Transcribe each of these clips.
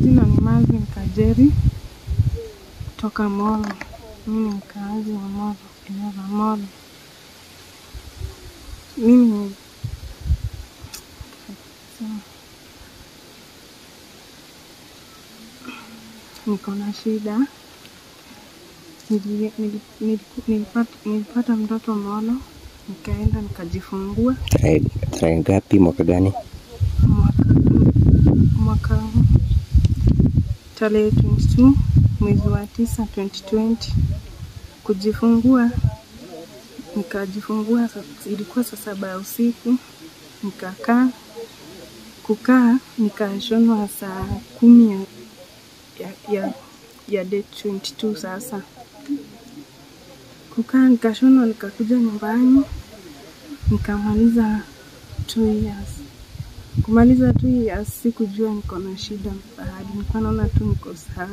majina ni Marvin Kajeri kutoka Molo. Mimi ni mkaazi wa Molo, eneo la Molo. Mimi niko na shida. Nilipata mtoto Molo, nikaenda nikajifungua. Tarehe ngapi, mwaka gani? Mwaka tarehe 22 mwezi wa 9 2020. Kujifungua, nikajifungua ilikuwa saa 7 usiku. Nikashonwa saa 10 ya date 22 sasa. Nikashonwa, nikakuja nyumbani, nikamaliza 2 years. Kumaliza 2 years sikujua niko na shida bado. Nilikuwa naona tu niko sawa.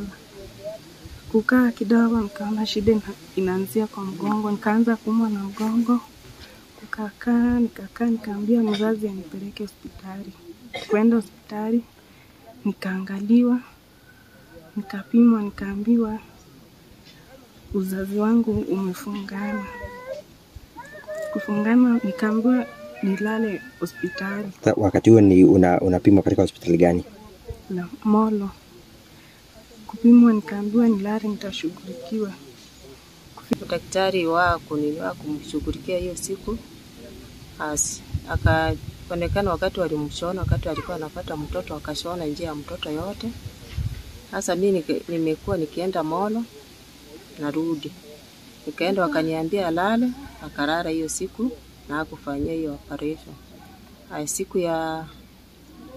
Kukaa kidogo nikaona shida inaanzia kwa mgongo, nikaanza kuumwa na mgongo. Nikakaa nikaambia mzazi anipeleke hospitali. Kwenda hospitali, nikaangaliwa, nikapimwa, nikaambiwa uzazi wangu umefungana. Kufungana, nikaambiwa nilale hospitali. Wakati huo ni unapimwa katika hospitali gani? Na Molo. Kupimwa, nikaambiwa nilale nitashughulikiwa. Daktari wa kumshughulikia hiyo siku akaonekana wakati walimshona, wakati alikuwa anapata mtoto, akashona njia ya mtoto yote. Sasa mimi nimekuwa nikienda Molo narudi. Nikaenda wakaniambia alale, akalala hiyo siku na hakufanyia hiyo operation.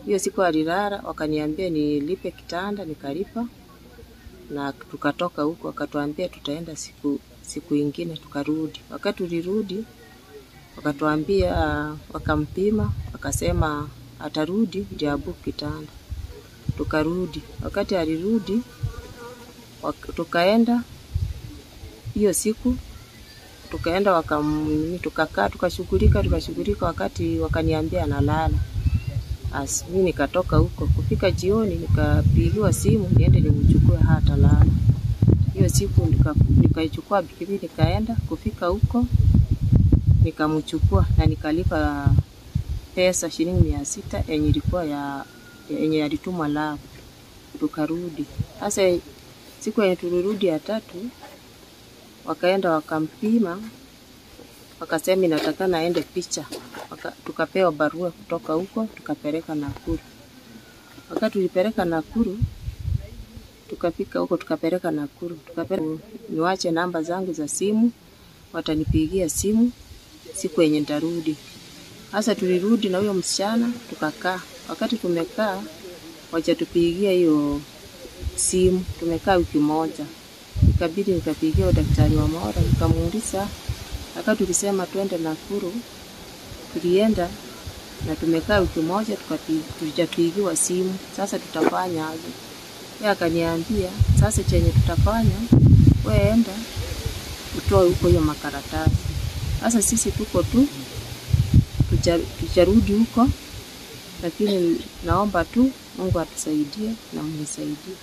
Hiyo siku alilala, wakaniambia nilipe kitanda, nikalipa. Na tukatoka huko, akatuambia tutaenda siku ingine, tukarudi. Wakati tulirudi, wakatuambia wakampima, akasema atarudi ndio abuke kitanda. Tukarudi. Wakati alirudi, tukaenda hiyo siku, tukaenda tukakaa, tukashughulika, wakati wakaniambia analala. Mimi nikatoka huko, kufika jioni nikapigiwa simu niende nimchukue hata lala. Hiyo siku nikaichukua pikipiki, nikaenda. Kufika huko nikamchukua na nikalipa pesa shilingi 600 yenye ilikuwa yenye alitumwa lab. Tukarudi. Sasa siku yenye tulirudi ya 3 wakaenda wakampima, wakasema inatakana aende picha. Tukapewa barua kutoka huko, tukapeleka Nakuru. Wakati tulipeleka Nakuru, tukafika huko tukapeleka Nakuru. Niwache namba zangu za simu, watanipigia simu siku yenye nitarudi. Sasa tulirudi na huyo msichana, tukakaa. Wakati tumekaa, wajatupigia hiyo simu, tumekaa wiki moja. Ikabidi nikapigia daktari wa Molo, nikamuuliza. Wakati tulisema twende Nakuru, tulienda na tumekaa wiki moja, tulijapigiwa simu. Sasa tutafanya aje? Yeye akaniambia sasa chenye tutafanya, wewe enda utoe huko hiyo makaratasi. Sasa sisi tuko tu tujarudi huko, lakini naomba tu Mungu atusaidie na mnisaidie.